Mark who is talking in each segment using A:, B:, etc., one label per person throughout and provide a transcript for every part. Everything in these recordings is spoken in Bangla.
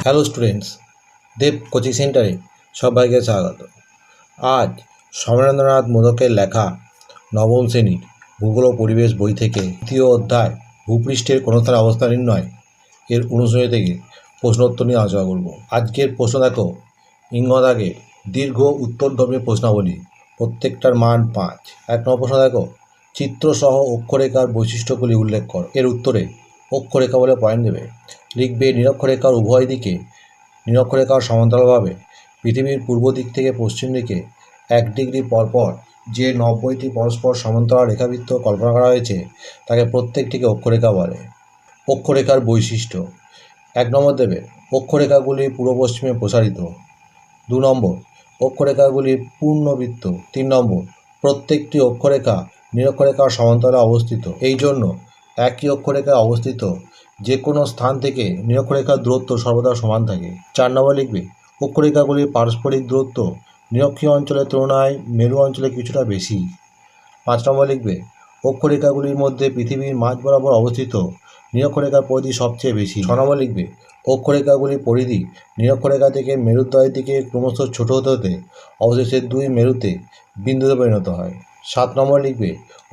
A: হ্যালো স্টুডেন্টস, দেব কোচিং সেন্টারে সবাইকে স্বাগত। আজ সমরেন্দ্রনাথ মোদকের লেখা নবম শ্রেণীর ভূগোল ও পরিবেশ বই থেকে তৃতীয় অধ্যায় ভূপৃষ্ঠের কোন স্থানে অবস্থান নির্ণয় এর অনুশীলনী থেকে প্রশ্নোত্তর নিয়ে আলোচনা করব। আজকের প্রশ্ন দেখো, ইংগদাগে দীর্ঘ উত্তরধর্মী প্রশ্নাবলী, প্রত্যেকটার মান 5। 1 নম্বর প্রশ্ন দেখো, চিত্রসহ অক্ষরেখার বৈশিষ্ট্যগুলি উল্লেখ করো। এর উত্তরে অক্ষরেখা বলে পয়েন্ট দেবে। লিখবে নিরক্ষরেখার উভয় দিকে নিরক্ষরেখার সমান্তরালভাবে পৃথিবীর পূর্ব দিক থেকে পশ্চিম দিকে 1 ডিগ্রি পরপর যে 90টি পরস্পর সমান্তরাল রেখাবৃত্ত কল্পনা করা হয়েছে তাকে প্রত্যেকটিকে অক্ষরেখা বলে। অক্ষরেখার বৈশিষ্ট্য 1 নম্বর দেবে অক্ষরেখাগুলি পূর্ব পশ্চিমে প্রসারিত। 2 নম্বর অক্ষরেখাগুলি পূর্ণবৃত্ত। 3 নম্বর প্রত্যেকটি অক্ষরেখা নিরক্ষরেখার সমান্তরালে অবস্থিত, এই জন্য একই অক্ষরেখায় অবস্থিত যে কোনো স্থান থেকে নিরক্ষরেখার দূরত্ব সর্বদা সমান থাকে। 4 নম্বর লিখবে অক্ষরেখাগুলির পারস্পরিক দূরত্ব নিরক্ষীয় অঞ্চলের তুলনায় মেরু অঞ্চলে কিছুটা বেশি। 5 নম্বর লিখবে অক্ষরেখাগুলির মধ্যে পৃথিবীর মাঝ বরাবর অবস্থিত নিরক্ষরেখার পরিধি সবচেয়ে বেশি। 6 নম্বর লিখবে অক্ষরেখাগুলির পরিধি নিরক্ষরেখা থেকে মেরুদ্বয়ের দিকে ক্রমশ ছোট হতে হতে অবশেষে 2 মেরুতে বিন্দুতে পরিণত হয়। 7 নম্বর লিখবে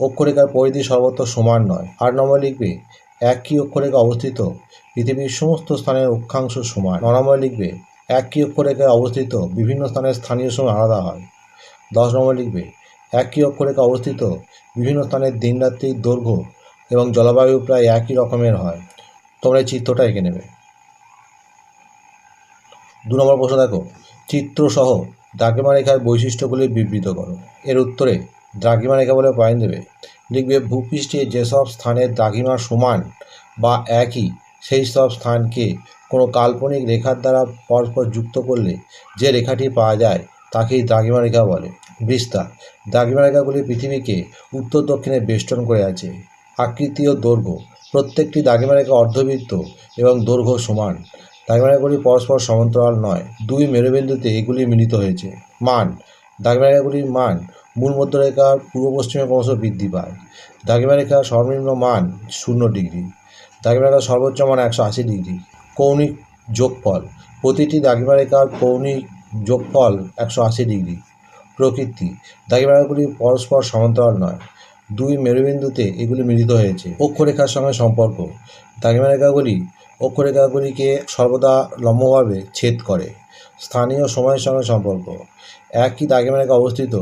A: অক্ষরেখার পরিধি সর্বত্র সমান নয়। 8 নম্বর লিখবে একই অক্ষরেখা অবস্থিত পৃথিবীর সমস্ত স্থানের অক্ষাংশ সমান। 9 নম্বর লিখবে একই অক্ষরেখায় অবস্থিত বিভিন্ন স্থানের স্থানীয় সময় আলাদা হয়। 10 নম্বর লিখবে একই অক্ষরেখা অবস্থিত বিভিন্ন স্থানের দিনরাত্রির দৈর্ঘ্য এবং জলবায়ু প্রায় একই রকমের হয়। তোমরা এই চিত্রটা এঁকে নেবে। 2 নম্বর প্রশ্ন দেখো, চিত্রসহ দ্রাঘিমা রেখার বৈশিষ্ট্যগুলি বিবৃত করো। এর উত্তরে দ্রাঘিমা রেখা বলে পয়েন্ট দেবে। লিখবে ভূপৃষ্ঠে যেসব স্থানের দ্রাঘিমা সমান বা একই সেই সব স্থানকে কোনো কাল্পনিক রেখার দ্বারা পরস্পর যুক্ত করলে যে রেখাটি পাওয়া যায় তাকেই দ্রাঘিমা রেখা বলে। বিস্তার, দ্রাঘিমা রেখাগুলি পৃথিবীকে উত্তর দক্ষিণে বেষ্টন করে আছে। আকৃতি ও দৈর্ঘ্য, প্রত্যেকটি দ্রাঘিমা রেখা অর্ধবৃত্ত এবং দৈর্ঘ্য সমান। দ্রাঘিমা রেখাগুলি পরস্পর সমান্তরাল নয়, 2 মেরুবিন্দুতে এগুলি মিলিত হয়েছে। মান, দ্রাঘিমা রেখাগুলির মান মূল মধ্যরেখার পূর্ব পশ্চিমে ক্রমশ বৃদ্ধি পায়। দ্রাঘিমা রেখার সর্বনিম্ন মান 0 ডিগ্রি, দ্রাঘিমা রেখার সর্বোচ্চ মান 180 ডিগ্রি। কৌণিক যোগফল, প্রতিটি দ্রাঘিমা রেখার কৌণিক যোগফল 180 ডিগ্রি। প্রকৃতি, দ্রাঘিমা রেখাগুলি পরস্পর সমান্তরাল নয়, 2 মেরুবিন্দুতে এগুলি মিলিত হয়েছে। অক্ষরেখার সঙ্গে সম্পর্ক, দ্রাঘিমা রেখাগুলি অক্ষরেখাগুলিকে সর্বদা লম্বভাবে ছেদ করে। স্থানীয় সময়ের সঙ্গে সম্পর্ক, একই দ্রাঘিমা রেখা অবস্থিত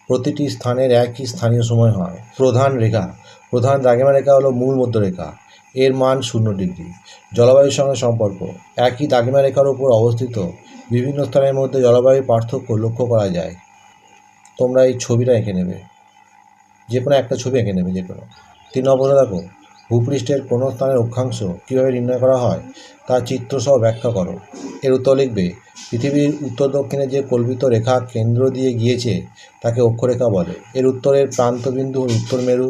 A: প্রতিটি স্থানের একই স্থানীয় সময় হয়। প্রধান রেখা, প্রধান দ্রাঘিমা রেখা হলো মূল মধ্যরেখা, এর মান 0 ডিগ্রি। জলবায়ুর সঙ্গে সম্পর্ক, একই দ্রাঘিমা রেখার উপর অবস্থিত বিভিন্ন স্থানের মধ্যে জলবায়ুর পার্থক্য লক্ষ্য করা যায়। তোমরা এই ছবিটা এঁকে নেবে, যে কোনো একটা ছবি এঁকে নেবে যে কোনো। 3 নম্বর দেখো, ভূপৃষ্ঠের কোনো স্থানের অক্ষাংশ কীভাবে নির্ণয় করা হয় তার চিত্রসহ ব্যাখ্যা করো। এর উত্তর লিখবে পৃথিবীর উত্তর দক্ষিণে যে কল্পিত রেখা কেন্দ্র দিয়ে গিয়েছে তাকে অক্ষরেখা বলে। এর উত্তরের প্রান্তবিন্দু হল উত্তর মেরু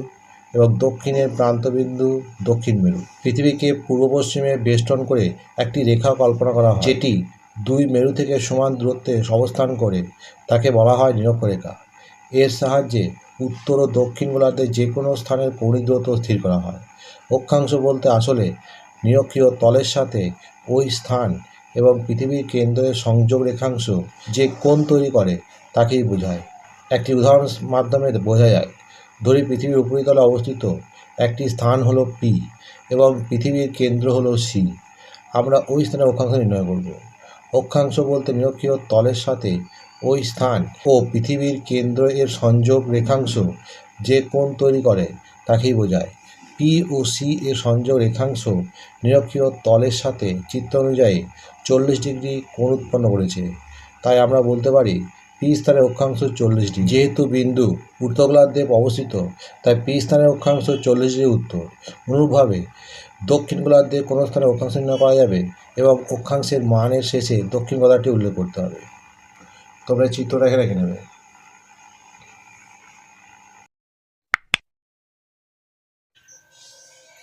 A: এবং দক্ষিণের প্রান্তবিন্দু দক্ষিণ মেরু। পৃথিবীকে পূর্ব পশ্চিমে বেষ্টন করে একটি রেখা কল্পনা করা হয় যেটি 2 মেরু থেকে সমান দূরত্বে অবস্থান করে তাকে বলা হয় নিরক্ষরেখা। এর সাহায্যে উত্তর ও দক্ষিণ গোলার্ধে যে কোনো স্থানের কৌণিক দূরত্ব স্থির করা হয়। অক্ষাংশ বলতে আসলে নিরক্ষীয় তলের সাথে ওই স্থান এবং পৃথিবীর কেন্দ্রের সংযোগ রেখাংশ যে কোণ তৈরি করে তাকেই বোঝায়। একটি উদাহরণ মাধ্যমে বোঝা যায়। ধরি পৃথিবীর উপরিতলে অবস্থিত একটি স্থান হলো পি এবং পৃথিবীর কেন্দ্র হলো সি। আমরা ওই স্থানের অক্ষাংশ নির্ণয় করব। অক্ষাংশ বলতে নিরক্ষীয় তলের সাথে ওই স্থান ও পৃথিবীর কেন্দ্র এর সংযোগ রেখাংশ যে কোণ তৈরি করে তাকেই বোঝায়। পি ও সি এর সংযোগ রেখাংশ নিরক্ষীয় তলের সাথে চিত্র অনুযায়ী 40 ডিগ্রি কোণ উৎপন্ন করেছে। তাই আমরা বলতে পারি পি স্থানের অক্ষাংশ 40 ডিগ্রি। যেহেতু বিন্দু উত্তর গোলার্ধে অবস্থিত তাই পি স্থানের অক্ষাংশ 40 ডিগ্রি উত্তর। অনুরূপভাবে দক্ষিণ গোলার্ধে কোনো স্থানে অক্ষাংশ নির্ণয় করা যাবে এবং অক্ষাংশের মানের শেষে দক্ষিণ কথাটি উল্লেখ করতে হবে। তোমরা চিত্রটা এখানে রেখে নেবে।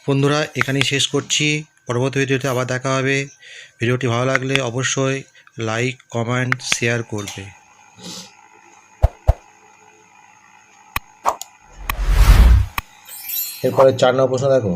A: বন্ধুরা, এখানেই শেষ করছি। পরবর্তী ভিডিওতে আবার দেখা হবে। ভিডিওটি ভালো লাগলে অবশ্যই লাইক, কমেন্ট, শেয়ার করবে। এরপরে 4 নম্বর প্রশ্ন দেখো,